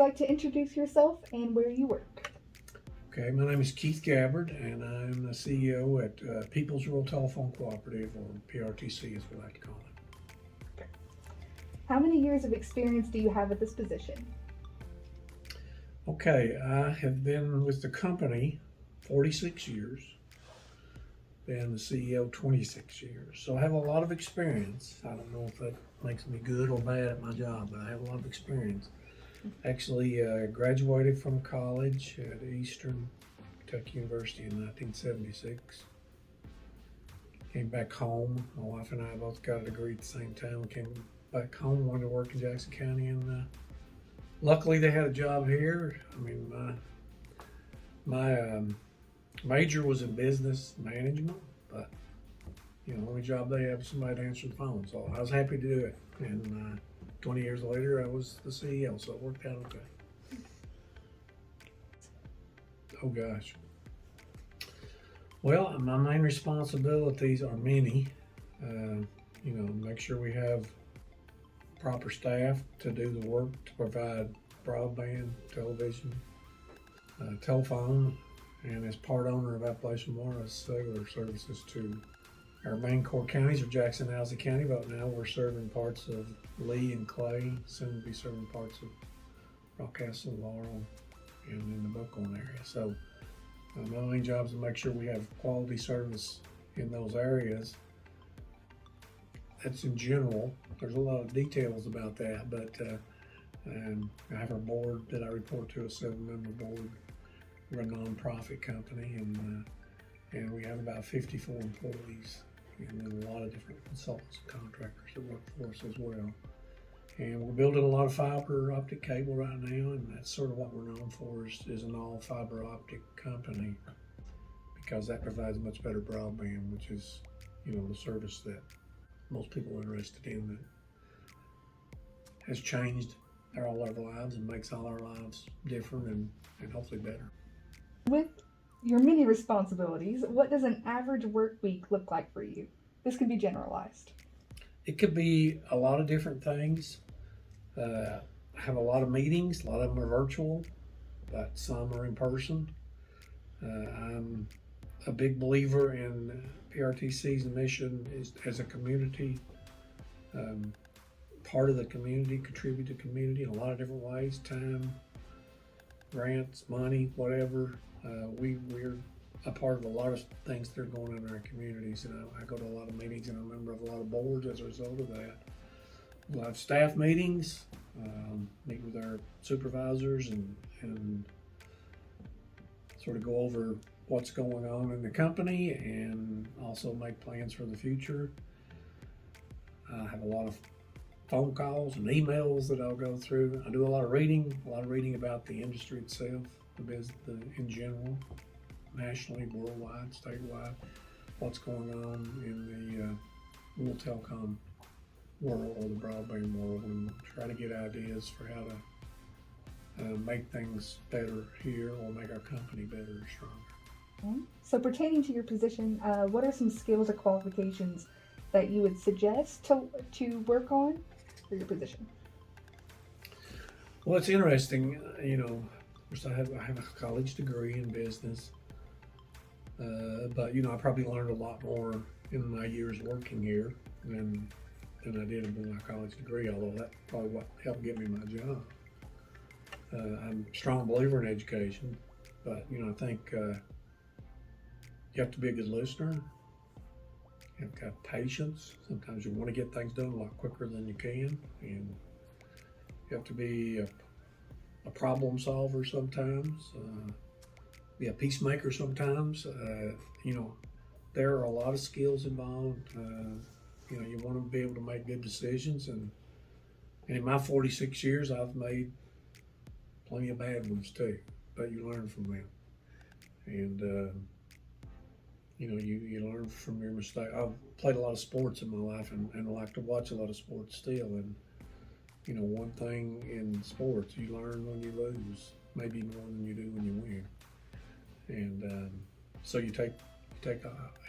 like to introduce yourself and where you work? Okay, my name is Keith Gabbard, and I'm the CEO at People's Rural Telephone Cooperative, or PRTC as we like to call it. How many years of experience do you have at this position? Okay, I have been with the company 46 years, been the CEO 26 years, so I have a lot of experience. I don't know if that makes me good or bad at my job, but I have a lot of experience. Actually, graduated from college at Eastern Kentucky University in 1976. Came back home. My wife and I both got a degree at the same time. Came back home, wanted to work in Jackson County, and luckily they had a job here. I mean, my major was in business management, but the only job they have is somebody to answer the phone. So I was happy to do it, and 20 years later, I was the CEO, so it worked out okay. Oh gosh. Well, my main responsibilities are many. Make sure we have proper staff to do the work to provide broadband, television, telephone, and as part owner of Appalachian Wireless Cellular Services too. Our main core counties are Jackson and Alsea County, but now we're serving parts of Lee and Clay, soon to be serving parts of Rockcastle, Laurel, and in the Buckhorn area. So my main job is to make sure we have quality service in those areas. That's in general. There's a lot of details about that, but I have a board that I report to, a 7-member board. We're a nonprofit company, and we have about 54 employees, and then a lot of different consultants and contractors that work for us as well. And we're building a lot of fiber optic cable right now, and that's sort of what we're known for is an all fiber optic company, because that provides much better broadband, which is, the service that most people are interested in, that has changed all our lives and makes all our lives different and hopefully better. With your many responsibilities, what does an average work week look like for you? This can be generalized. It could be a lot of different things. I have a lot of meetings. A lot of them are virtual, but some are in person. I'm a big believer in PRTC's mission is as a community, part of the community, contribute to the community in a lot of different ways: time, grants, money, whatever. We're a part of a lot of things that are going on in our communities, and I go to a lot of meetings, and I'm a member of a lot of boards as a result of that. We'll have staff meetings, meet with our supervisors and sort of go over what's going on in the company and also make plans for the future. I have a lot of phone calls and emails that I'll go through. I do a lot of reading about the industry itself, the business in general, nationally, worldwide, statewide, what's going on in the rural telecom world or the broadband world, and try to get ideas for how to make things better here or make our company better or stronger. So pertaining to your position, what are some skills or qualifications that you would suggest to work on for your position? Well, it's interesting, I have a college degree in business, but I probably learned a lot more in my years working here than I did with my college degree, although that's probably what helped get me my job. I'm a strong believer in education, but I think you have to be a good listener. You have to have patience. Sometimes you want to get things done a lot quicker than you can, and you have to be a problem solver sometimes, be a peacemaker sometimes. There are a lot of skills involved. You want to be able to make good decisions, and in my 46 years, I've made plenty of bad ones too, but you learn from them. And you learn from your mistake. I've played a lot of sports in my life, and I like to watch a lot of sports still. And one thing in sports, you learn when you lose, maybe more than you do when you win. And so you take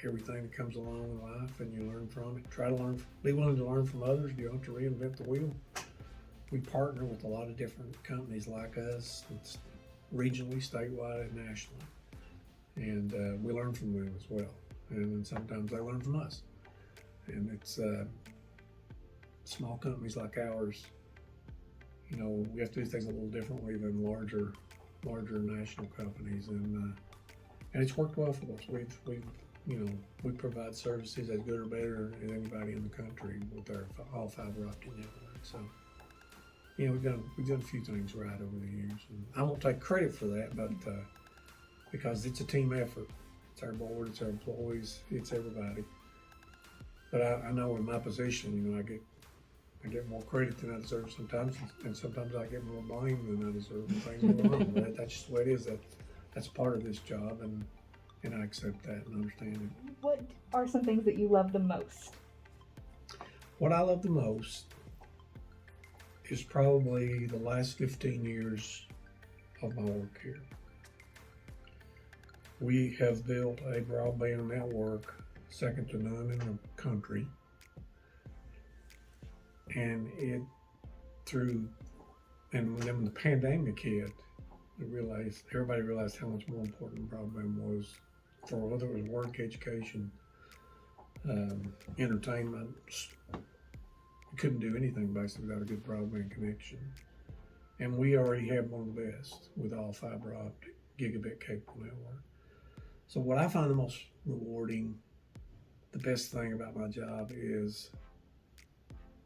everything that comes along in life, and you learn from it. Be willing to learn from others. You don't have to reinvent the wheel. we partner with a lot of different companies like us, it's regionally, statewide, and nationally. And we learn from them as well. And then sometimes they learn from us. And it's small companies like ours, you know, we have to do things a little differently than larger national companies. And it's worked well for us. We provide services as good or better than anybody in the country with our all fiber optic network. So, you know, we've done a few things right over the years. And I won't take credit for that, but because it's a team effort. It's our board, it's our employees, it's everybody. But I know in my position, you know, I get more credit than I deserve sometimes, and sometimes I get more blame than I deserve when things go wrong. But that's just the way it is. That's part of this job, and I accept that and understand it. What are some things that you love the most? What I love the most is probably the last 15 years of my work here. We have built a broadband network second to none in the country. And then when the pandemic hit, everybody realized how much more important broadband was for whether it was work, education, entertainment. We couldn't do anything basically without a good broadband connection. And we already have one of the best with all fiber optic gigabit capable network. So what I find the most rewarding, the best thing about my job is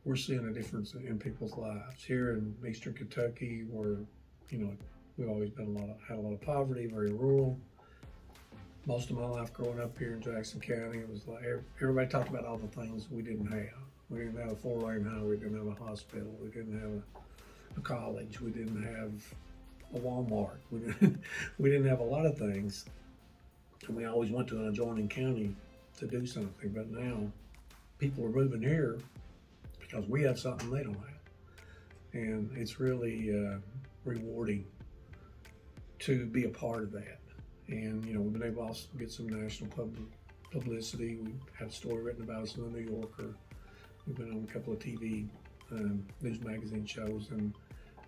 we're seeing a difference in people's lives. Here in Eastern Kentucky, where, you know, we've always had a lot of poverty, very rural. Most of my life growing up here in Jackson County, it was like everybody talked about all the things we didn't have. We didn't have a 4-lane highway, we didn't have a hospital, we didn't have a college, we didn't have a Walmart. We didn't have a lot of things. And we always went to an adjoining county to do something. But now people are moving here because we have something they don't have. And it's really rewarding to be a part of that. And, you know, we've been able to also get some national publicity. We had a story written about us in the New Yorker. We've been on a couple of TV news magazine shows, and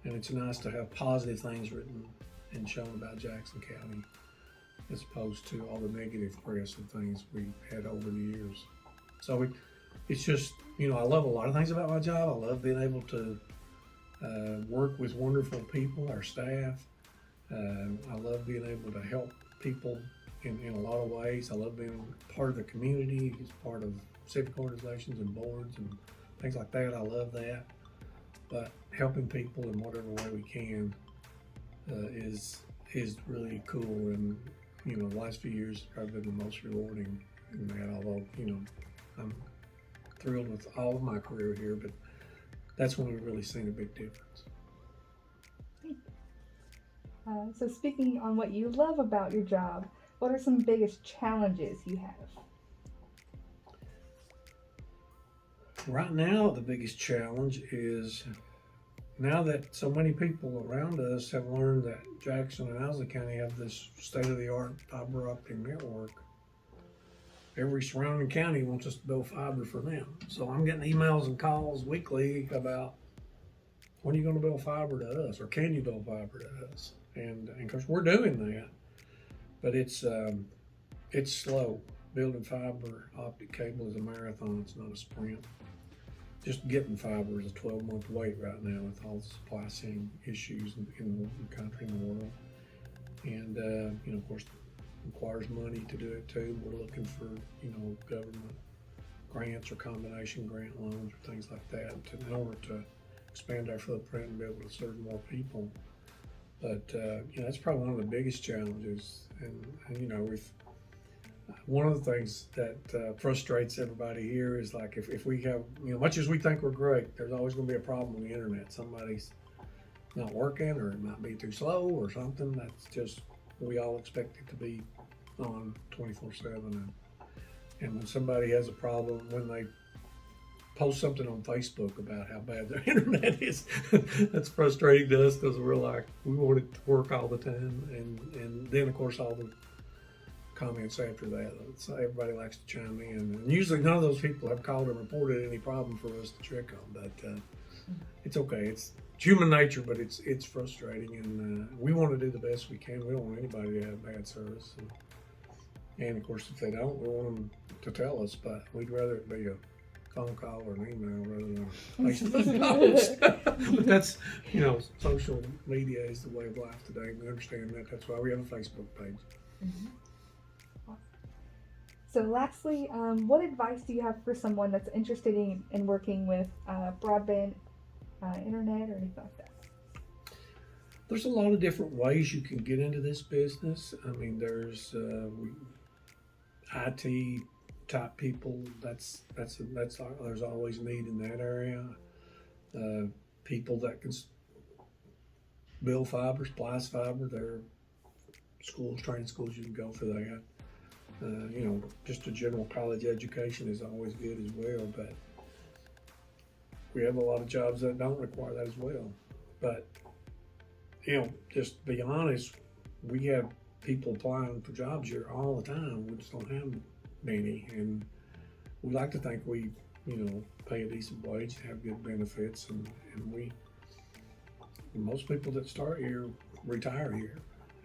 it's nice to have positive things written and shown about Jackson County as opposed to all the negative press and things we've had over the years. So it's just, you know, I love a lot of things about my job. I love being able to work with wonderful people, our staff. I love being able to help people in a lot of ways. I love being part of the community, as part of civic organizations and boards and things like that. I love that. But helping people in whatever way we can is really cool. And, you know, the last few years have probably been the most rewarding in that, although, you know, I'm thrilled with all of my career here, but that's when we've really seen a big difference. So speaking on what you love about your job, what are some biggest challenges you have? Right now, the biggest challenge is now that so many people around us have learned that Jackson and Owsley County have this state-of-the-art fiber optic network, every surrounding county wants us to build fiber for them. So I'm getting emails and calls weekly about, when are you going to build fiber to us, or can you build fiber to us? And of course we're doing that, but it's slow. Building fiber optic cable is a marathon, it's not a sprint. Just getting fiber is a 12-month wait right now with all the supply chain issues in the country and the world. And, you know, of course, it requires money to do it too. We're looking for, you know, government grants or combination grant loans or things like that in order to expand our footprint and be able to serve more people. But, you know, that's probably one of the biggest challenges. And you know, one of the things that frustrates everybody here is like if we have, you know, much as we think we're great, there's always going to be a problem with the internet. Somebody's not working, or it might be too slow or something. That's just, we all expect it to be on 24/7. And when somebody has a problem, when they post something on Facebook about how bad their internet is, that's frustrating to us because we're like, we want it to work all the time. And then of course all the comments after that, so everybody likes to chime in, and usually none of those people have called and reported any problem for us to check on, but it's okay. human nature, but it's frustrating, and we want to do the best we can. We don't want anybody to have bad service, and of course, if they don't, we want them to tell us. But we'd rather it be a phone call or an email rather than a face-to-face post. But that's, social media is the way of life today. We understand that. That's why we have a Facebook page. Mm-hmm. Awesome. So lastly, what advice do you have for someone that's interested in working with broadband, internet, or anything like that? There's a lot of different ways you can get into this business. I mean, there's IT type people. There's always need in that area. People that can build fiber, splice fiber. There are training schools you can go for that. Just a general college education is always good as well, but we have a lot of jobs that don't require that as well. But, just to be honest, we have people applying for jobs here all the time. We just don't have many, and we like to think we, pay a decent wage, have good benefits, and most people that start here retire here.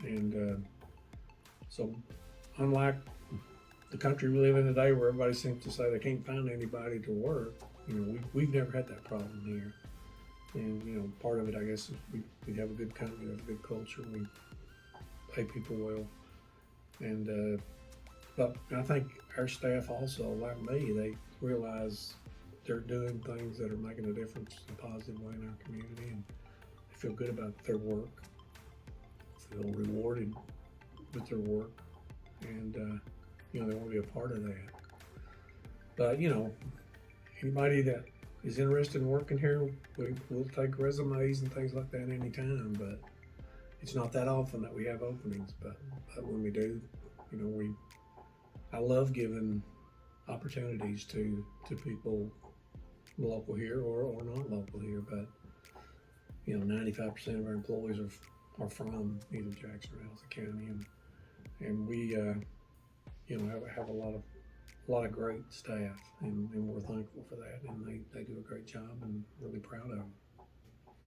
And so unlike the country we live in today where everybody seems to say they can't find anybody to work, we've never had that problem here. And part of it, I guess, is we have a good company, we have a good culture, we pay people well. And but I think our staff also, like me, they realize they're doing things that are making a difference in a positive way in our community, and they feel good about their work, feel rewarded with their work, and they want to be a part of that. But anybody that is interested in working here, we'll take resumes and things like that anytime. But it's not that often that we have openings. But when we do, I love giving opportunities to people local here or not local here. But 95% of our employees are from either Jackson or Elsa County, and we have a lot of great staff, and we're thankful for that, and they do a great job, and really proud of them.